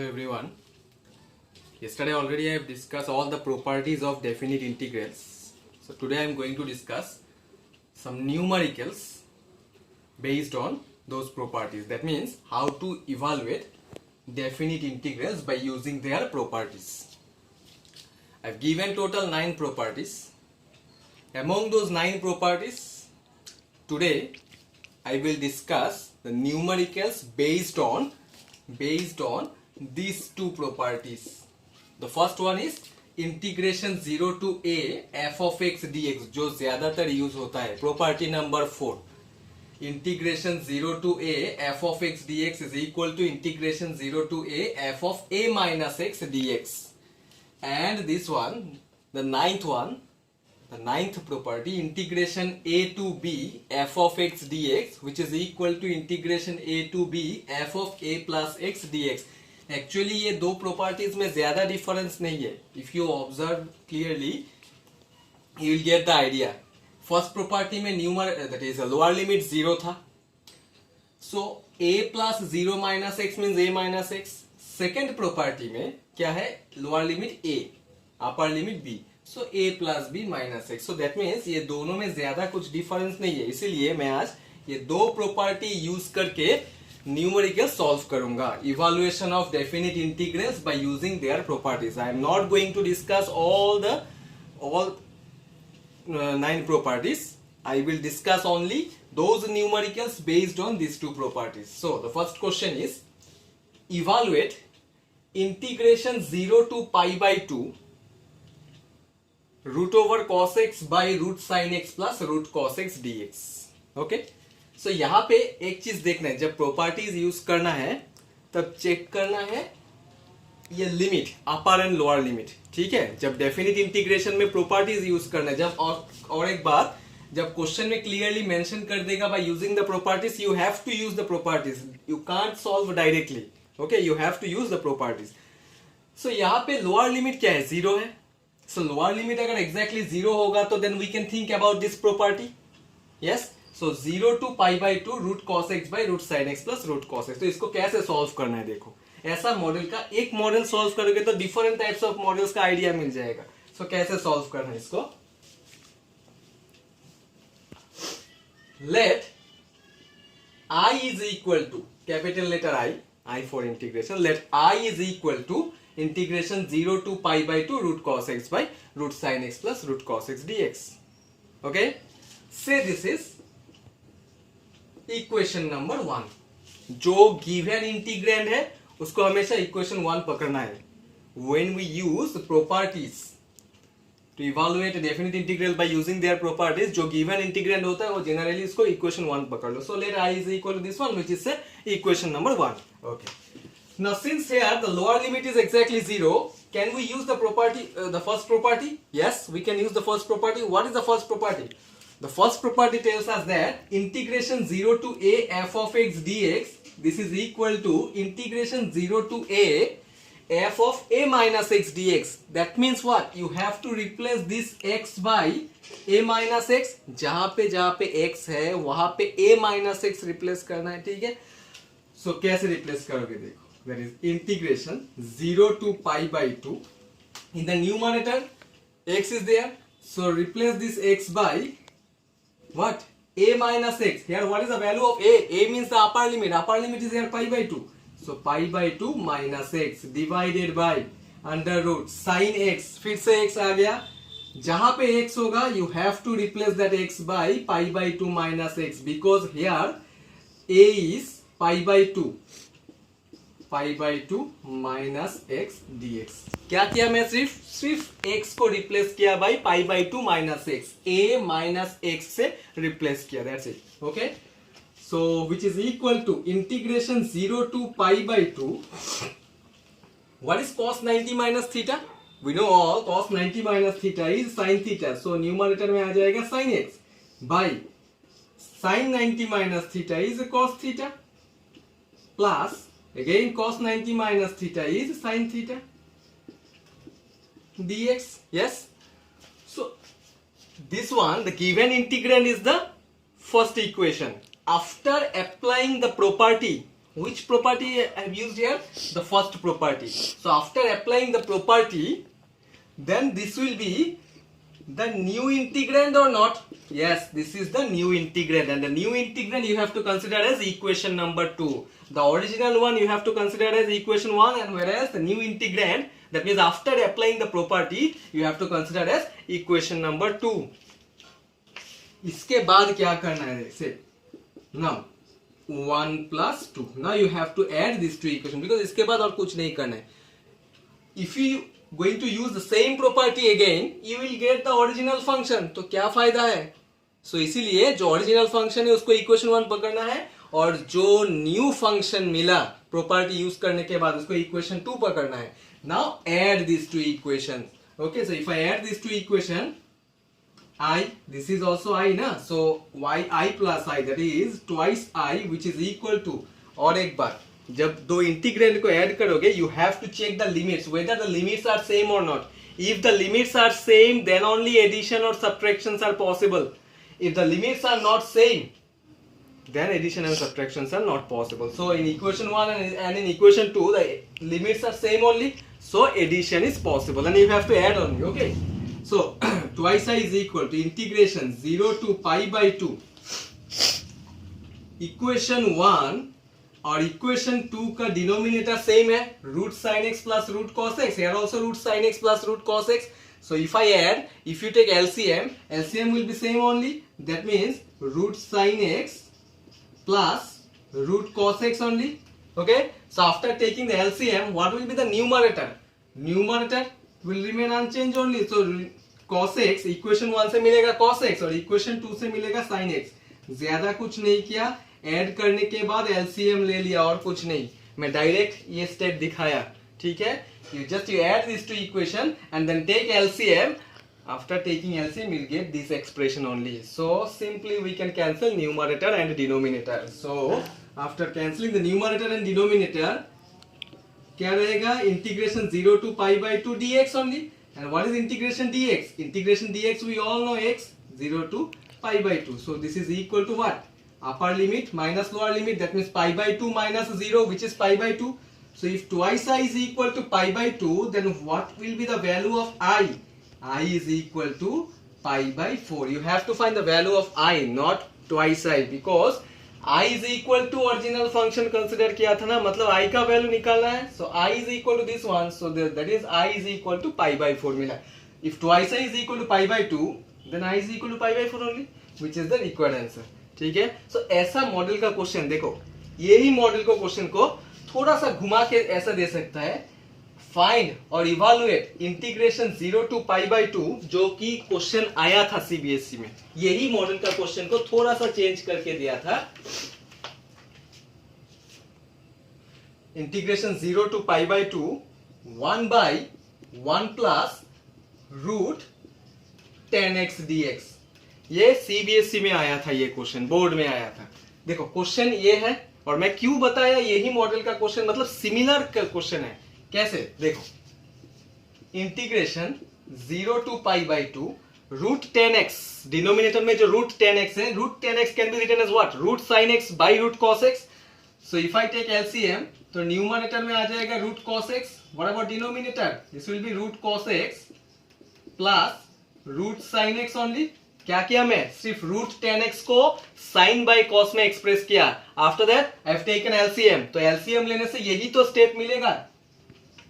everyone. Yesterday already I have discussed all the properties of definite integrals. So today I am going to discuss some numericals based on those properties. That means how to evaluate definite integrals by using their properties. I have given total 9 properties. Among those 9 properties, today I will discuss the numericals based on these two properties. The first one is integration 0 to a f of x dx जो ज्यादातर use होता है. Property number 4, integration 0 to a f of x dx is equal to integration 0 to a f of a minus x dx. And this one, the ninth property, integration a to b f of x dx, which is equal to integration a to b f of a plus x dx. Actually ये दो properties में ज्यादा difference नहीं है. If you observe clearly you will get the idea. First property में न्यूमर that is lower limit 0 था, सो a plus 0 minus x means a minus x. Second property में क्या है, lower limit a upper limit b, so a plus b minus x. So that means ये दोनों में ज्यादा कुछ डिफरेंस नहीं है. इसीलिए मैं आज ये दो प्रॉपर्टी यूज करके न्यूमेरिकल सॉल्व करूंगा. Evaluation of definite integrals by using their properties. I am not going to discuss all 9 properties. I will discuss only those numericals based on these two properties. So the first question is evaluate integration 0 to pi by 2 root over cos x by root sin x plus root cos x dx. Okay. So यहाँ पे एक चीज देखना है, जब properties use करना है तब चेक करना है ये limit upper and lower limit. ठीक है, जब डेफिनिट इंटीग्रेशन में प्रॉपर्टीज यूज करना है. जब और एक बात, जब क्वेश्चन में क्लियरली मेंशन कर देगा by using the properties, you have to use the properties. You can't solve directly. Okay, you have to use the properties. So यहाँ पे लोअर लिमिट क्या है, 0 है. सो लोअर लिमिट अगर एग्जैक्टली 0 होगा तो then we can think about this property. Yes, so 0 to pi by 2 root cos x by root sin x plus root cos x. तो इसको कैसे सॉल्व करना है, देखो ऐसा मॉडल का एक मॉडल सॉल्व करोगे तो डिफरेंट टाइप्स ऑफ मॉडल्स का आइडिया मिल जाएगा. सो कैसे सॉल्व करना है इसको, let I is equal to capital letter I for integration. Let I is equal to integration 0 to pi by 2 root cos x by root sin x plus root cos x dx. Okay, say this is equation number 1. जो given integrand है उसको हमेशा equation 1 पकड़ना है. When we use properties to evaluate definite integral by using their properties, जो given integrand होता है वो जनरली इसको इक्वेशन 1 पकड़ लो. So let I is equal to this one which is equation number 1. Okay, now since here the lower limit is exactly 0, can we use the property, the first property? Yes, we can use the first property. What is the first property? The first property tells us that integration 0 to a f of x dx, this is equal to integration 0 to a f of a minus x dx. That means what? You have to replace this x by a minus x. जहाँ पे x है वहाँ पे a minus x replace करना है. ठीक है, so कैसे replace करोगे, देखो. That is integration 0 to pi by 2. In the numerator x is there, so replace this x by what? A minus x. Here what is the value of a? A means the upper limit. Upper limit is here pi by 2. So pi by 2 minus x divided by under root sin x. फिर से x आ गया. जहाँ पे x होगा you have to replace that x by pi by 2 minus x, because here a is pi by 2. pi by 2 minus x dx. क्या किया मैं, सिर्फ x को रिप्लेस किया by pi by 2 minus x. a minus x से replace किया, that's it. Okay, so which is equal to integration 0 to pi by 2. What is cos 90 minus theta? We know all cos 90 minus theta is sin theta. So numerator में आ जाएगा sin x by sin 90 minus theta is cos theta plus again cos 90 minus theta is sin theta dx. Yes, so this one, the given integrand is the first equation. After applying the property which property I have used here? The first property. So after applying the property, then this will be the new integrand or not? Yes, this is the new integrand, and the new integrand you have to consider as equation number 2. The original one you have to consider as equation 1, and whereas the new integrand, that means after applying the property, you have to consider as equation number 2. इसके बाद क्या करना है? से now 1 plus 2. Now you have to add these two equations, because इसके बाद और कुछ नहीं करना है. If you going to use the same property again, you will get the original function. तो क्या फायदा है? So इसीलिए जो original function है उसको equation 1 पकड़ना है, और जो new function मिला property use करने के बाद उसको equation 2 पकड़ना है. Now add these two equations. Okay, so if I add these two equations, I, this is also I na, so yi plus I, that is twice I, which is equal to, और एक बार जब दो integrand को add करोगे, you have to check the limits, whether the limits are same or not. If the limits are same, then only addition or subtractions are possible. If the limits are not same, then addition and subtractions are not possible. So in equation 1 and in equation 2, the limits are same only, so addition is possible, and you have to add only. Okay, so twice I is equal to integration 0 to pi by 2. Equation 1 और equation 2 का denominator same है, root sine x plus root cos x. Here also root sine x plus root cos x. So if I add, if you take LCM, LCM will be same only. That means root sin x plus root cos x only. Okay. So after taking the LCM, what will be the numerator? Numerator will remain unchanged only. So cos x equation 1 से मिलेगा cos x और equation 2 से मिलेगा sin x. ज्यादा कुछ नहीं किया, add करने के बाद LCM ले लिया और कुछ नहीं. मैं डायरेक्ट ये स्टेप दिखाया. ठीक है. You add these two equation and then take LCM. After taking LCM, you'll get this expression only. So simply we can cancel numerator and denominator. So after cancelling the numerator and denominator, क्या रहेगा? Integration 0 to pi by 2 dx only. And what is integration dx? Integration dx we all know x 0 to pi by 2. So this is equal to what? Upper limit minus lower limit. That means pi by 2 minus 0, which is pi by 2. So if twice I is equal to pi by 2, then what will be the value of I? I is equal to pi by 4. You have to find the value of I, not twice I, because I is equal to original function consider किया था ना, मतलब I का value निकालना है. So I is equal to this one, so that is I is equal to pi by 4 मिला. If twice I is equal to pi by 2, then I is equal to pi by 4 only, which is the required answer. ठीक है. So ऐसा model का question देखो, यही model को question को थोड़ा सा घुमा के ऐसा दे सकता है, फाइंड और evaluate integration 0 to pi by 2, जो कि क्वेश्चन आया था सीबीएसई में. यही मॉडल का क्वेश्चन को थोड़ा सा चेंज करके दिया था. Integration 0 to pi by 2 1 by 1 plus root 10x dx. ये सीबीएसई में आया था, ये क्वेश्चन बोर्ड में आया था. देखो क्वेश्चन ये है, और मैं क्यों बताया यही मॉडल का क्वेश्चन, मतलब सिमिलर क्वेश्चन है. कैसे? देखो, integration 0 to pi by 2 root 10x, denominator में जो रूट 10x है, root 10x can be written as what? Root sine x by root cos x. So if I take LCM, तो numerator में आ जाएगा root cos x. What about denominator? This will be root cos x plus root sine x only. क्या किया? मैं सिर्फ root 10x को sine by cos में एक्सप्रेस किया. After that I have taken LCM. तो एलसीएम लेने से यही तो स्टेप मिलेगा,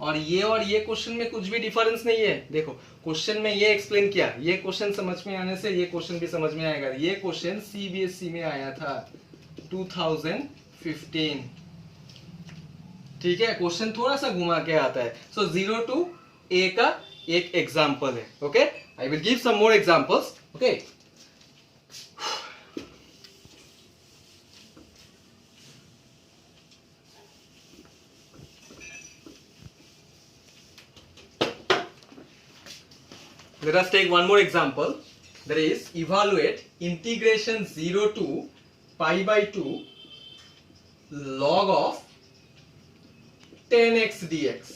और ये क्वेश्चन में कुछ भी डिफरेंस नहीं है. देखो क्वेश्चन में ये एक्सप्लेन किया, ये क्वेश्चन समझ में आने से ये क्वेश्चन भी समझ में आएगा. ये क्वेश्चन सीबीएसई में आया था 2015. ठीक है. क्वेश्चन थोड़ा सा घुमा के आता है. सो 0 टू a का एक एग्जाम्पल है. Okay, I will give some more examples. Okay. Let us take one more example. That is, evaluate integration 0 to pi by 2 log of 10x dx.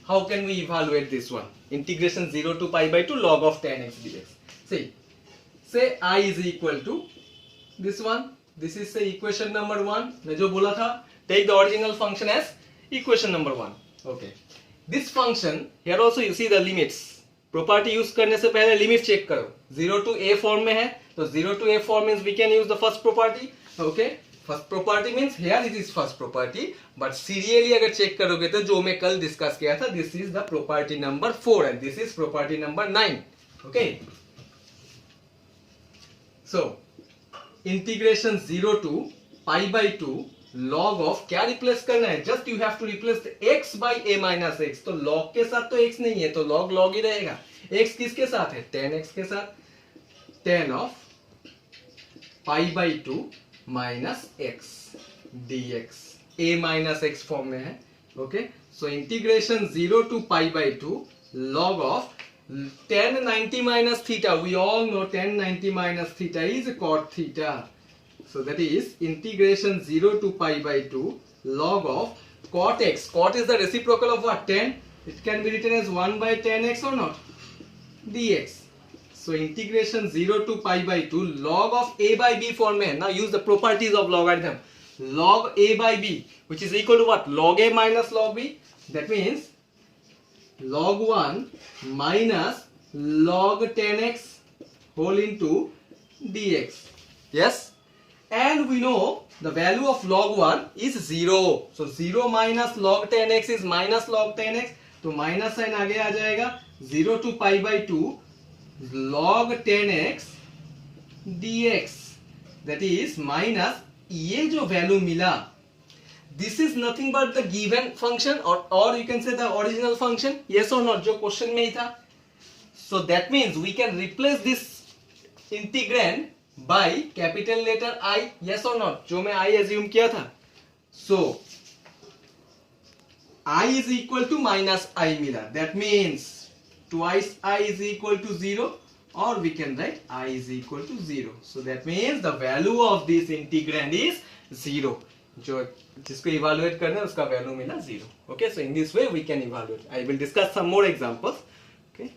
How can we evaluate this one? Integration 0 to pi by 2 log of 10x dx. See. Say I is equal to this one. This is say equation number 1. मैं जो बोला था take the original function as equation number 1. Okay, this function here also you see the limits. Property use करने से पहले limit check करो. 0 to a form में है, तो 0 to a form means we can use the first property. Okay, first property means here it is first property, but serially अगर check करोगे तो जो मैं कल डिस्कस किया था, this is the property number 4 and this is property number 9. Okay, so integration 0 to pi by 2 log of क्या replace करना है, just you have to replace x by a minus x. तो log के साथ तो x नहीं है, तो log log ही रहेगा. x किसके साथ है, 10x के साथ. 10 of pi by 2 minus x dx a minus x form में है. Okay, so integration 0 to pi by 2 log of 10 90 minus theta. We all know 10 90 minus theta is cot theta. So that is integration 0 to pi by 2 log of cot x. Cot is the reciprocal of what? 10. It can be written as 1 by 10x or not? dx. So integration 0 to pi by 2 log of a by b form में. Now use the properties of logarithm. Log a by b which is equal to what? Log a minus log b. That means log 1 minus log 10x whole into dx. Yes? And we know the value of log 1 is 0. So 0 minus log 10x is minus log 10x. तो minus sign आगे आ जाएगा. 0 to pi by 2 log 10x dx. That is minus ये जो value मिला, this is nothing but the given function or you can say the original function. Yes or not? जो question में ही था. So that means we can replace this integrand by capital letter I. Yes or not? जो मैं I assume किया था. So I is equal to minus I मिला. That means twice I is equal to 0 or we can write I is equal to 0. So that means the value of this integrand is 0. जो जिसको evaluate करना है उसका value मिला 0. Okay, so in this way we can evaluate. I will discuss some more examples. Okay.